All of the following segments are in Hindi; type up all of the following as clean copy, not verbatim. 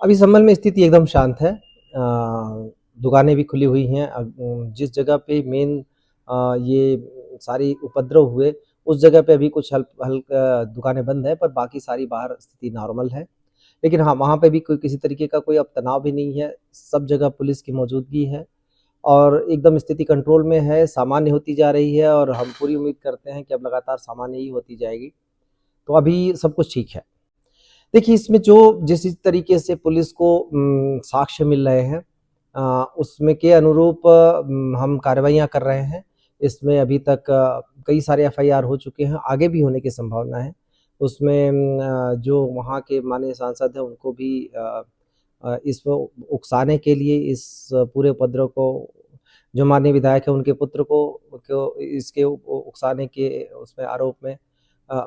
अभी संभल में स्थिति एकदम शांत है। दुकानें भी खुली हुई हैं। जिस जगह पे मेन ये सारी उपद्रव हुए, उस जगह पे अभी कुछ हल्का दुकानें बंद हैं, पर बाकी सारी बाहर स्थिति नॉर्मल है। लेकिन हाँ, वहाँ पे भी कोई किसी तरीके का कोई अब तनाव भी नहीं है। सब जगह पुलिस की मौजूदगी है और एकदम स्थिति कंट्रोल में है, सामान्य होती जा रही है और हम पूरी उम्मीद करते हैं कि अब लगातार सामान्य ही होती जाएगी। तो अभी सब कुछ ठीक है। देखिए, इसमें जो जिस तरीके से पुलिस को साक्ष्य मिल रहे हैं, उसमें के अनुरूप हम कार्रवाइयाँ कर रहे हैं। इसमें अभी तक कई सारे एफआईआर हो चुके हैं, आगे भी होने की संभावना है। उसमें जो वहाँ के माननीय सांसद हैं उनको भी इसको उकसाने के लिए, इस पूरे उपद्रव को, जो माननीय विधायक हैं उनके पुत्र को इसके उकसाने के उसमें आरोप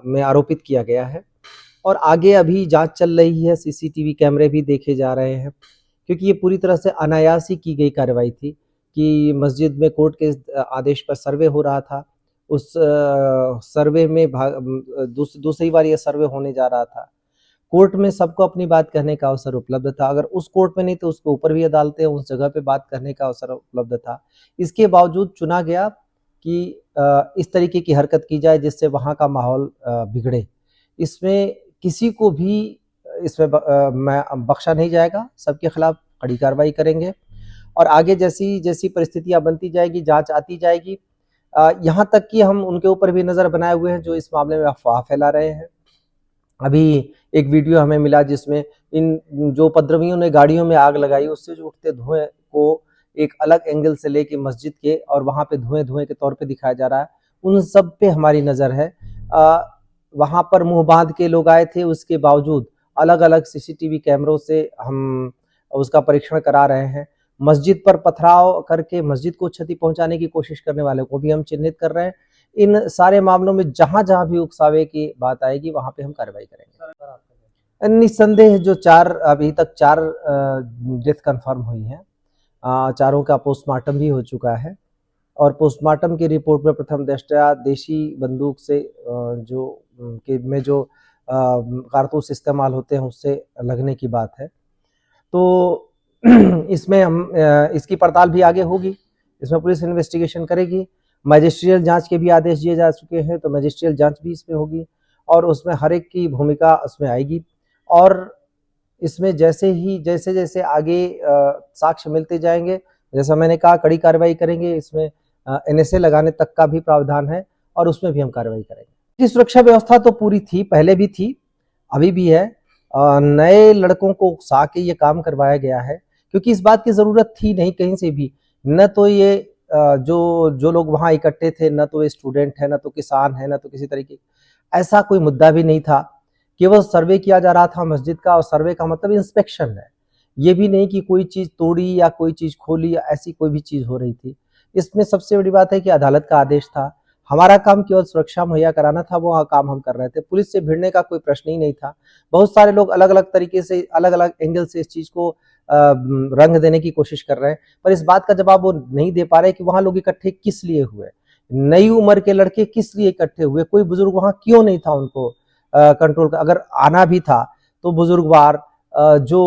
में आरोपित किया गया है। और आगे अभी जांच चल रही है, सीसीटीवी कैमरे भी देखे जा रहे हैं, क्योंकि ये पूरी तरह से अनायास ही की गई कार्रवाई थी कि मस्जिद में कोर्ट के आदेश पर सर्वे हो रहा था। उस सर्वे में दूसरी बार ये सर्वे होने जा रहा था। कोर्ट में सबको अपनी बात कहने का अवसर उपलब्ध था। अगर उस कोर्ट में नहीं तो उसके ऊपर भी अदालतें, उस जगह पे बात करने का अवसर उपलब्ध था। इसके बावजूद चुना गया कि इस तरीके की हरकत की जाए जिससे वहाँ का माहौल बिगड़े। इसमें किसी को भी इसमें बख्शा नहीं जाएगा। सबके खिलाफ कड़ी कार्रवाई करेंगे और आगे जैसी जैसी परिस्थितियां बनती जाएगी, जांच आती जाएगी। यहाँ तक कि हम उनके ऊपर भी नजर बनाए हुए हैं जो इस मामले में अफवाह फैला रहे हैं। अभी एक वीडियो हमें मिला जिसमें इन जो उपद्रवियों ने गाड़ियों में आग लगाई, उससे जो उठते धुएं को एक अलग एंगल से लेके मस्जिद के और वहां पे धुएं धुएं के तौर पे दिखाया जा रहा है। उन सब पे हमारी नजर है। वहां पर मुंह बांध के लोग आए थे, उसके बावजूद अलग अलग सीसीटीवी कैमरों से हम उसका परीक्षण करा रहे हैं। मस्जिद पर पथराव करके मस्जिद को क्षति पहुंचाने की कोशिश करने वाले को भी हम चिन्हित कर रहे हैं। इन सारे मामलों में जहां जहां भी उकसावे की बात आएगी वहां पे हम कार्रवाई करेंगे। निस्संदेह जो अभी तक चार डेथ कंफर्म हुई है, चारों का पोस्टमार्टम भी हो चुका है और पोस्टमार्टम की रिपोर्ट में प्रथम दृष्टया देशी बंदूक से जो कारतूस इस्तेमाल होते हैं उससे लगने की बात है। तो इसमें हम इसकी पड़ताल भी आगे होगी। इसमें पुलिस इन्वेस्टिगेशन करेगी। मैजिस्ट्रियल जांच के भी आदेश दिए जा चुके हैं, तो मैजिस्ट्रियल जांच भी इसमें होगी और उसमें हर एक की भूमिका उसमें आएगी। और इसमें जैसे जैसे आगे साक्ष्य मिलते जाएंगे, जैसा मैंने कहा, कड़ी कार्रवाई करेंगे। इसमें एनएसए लगाने तक का भी प्रावधान है और उसमें भी हम कार्रवाई करेंगे। सुरक्षा व्यवस्था तो पूरी थी, पहले भी थी, अभी भी है। नए लड़कों को उकसा के ये काम करवाया गया है क्योंकि इस बात की जरूरत थी नहीं कहीं से भी। न तो ये जो लोग वहां इकट्ठे थे, न तो ये स्टूडेंट है, न तो किसान है, न तो किसी तरीके, ऐसा कोई मुद्दा भी नहीं था। केवल सर्वे किया जा रहा था मस्जिद का और सर्वे का मतलब इंस्पेक्शन है। ये भी नहीं कि कोई चीज तोड़ी या कोई चीज खोली या ऐसी कोई भी चीज हो रही थी। इसमें सबसे बड़ी बात है कि अदालत का आदेश था। हमारा काम केवल सुरक्षा मुहैया कराना था, वो काम हम कर रहे थे। पुलिस से भिड़ने का कोई प्रश्न ही नहीं था। बहुत सारे लोग अलग अलग तरीके से, अलग अलग एंगल से इस चीज को रंग देने की कोशिश कर रहे हैं, पर इस बात का जवाब वो नहीं दे पा रहे कि वहां लोग इकट्ठे किस लिए हुए, नई उम्र के लड़के किस लिए इकट्ठे हुए, कोई बुजुर्ग वहां क्यों नहीं था उनको कंट्रोल का। अगर आना भी था तो बुजुर्गवार जो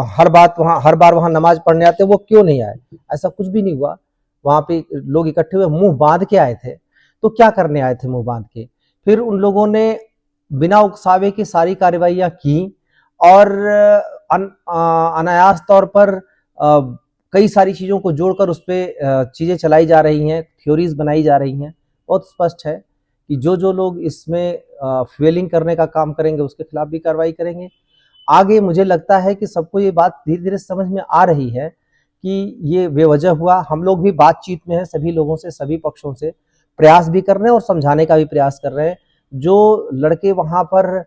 हर बार वहां नमाज पढ़ने आते, वो क्यों नहीं आए? ऐसा कुछ भी नहीं हुआ। वहां पे लोग इकट्ठे हुए, मुंह बांध के आए थे। तो क्या करने आए थे मुंह बांध के? फिर उन लोगों ने बिना उकसावे की सारी कार्रवाइयां की और अनायास तौर पर कई सारी चीजों को जोड़कर उस पर चीजें चलाई जा रही हैं, थ्योरीज बनाई जा रही हैं। बहुत स्पष्ट है कि जो लोग इसमें फ्यूलिंग करने का काम करेंगे उसके खिलाफ भी कार्रवाई करेंगे। आगे मुझे लगता है कि सबको ये बात धीरे धीरे समझ में आ रही है कि ये बेवजह हुआ। हम लोग भी बातचीत में हैं सभी लोगों से, सभी पक्षों से प्रयास भी कर रहे हैं और समझाने का भी प्रयास कर रहे हैं। जो लड़के वहां पर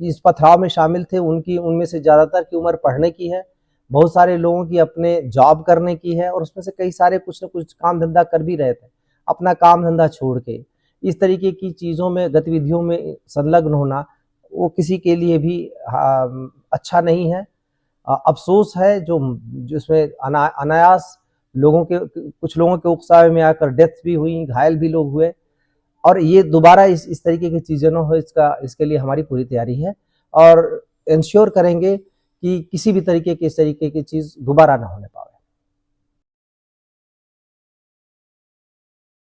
इस पथराव में शामिल थे, उनमें से ज्यादातर की उम्र पढ़ने की है, बहुत सारे लोगों की अपने जॉब करने की है और उसमें से कई सारे कुछ न कुछ काम धंधा कर भी रहे थे। अपना काम धंधा छोड़ के इस तरीके की चीजों में, गतिविधियों में संलग्न होना वो किसी के लिए भी अच्छा नहीं है। अफसोस है जो जिसमें अनायास कुछ लोगों के उकसावे में आकर डेथ भी हुई, घायल भी लोग हुए। और ये दोबारा इस तरीके की चीजें न हो, इसके लिए हमारी पूरी तैयारी है और इंश्योर करेंगे कि किसी भी तरीके की इस तरीके की चीज़ दोबारा ना होने पाए।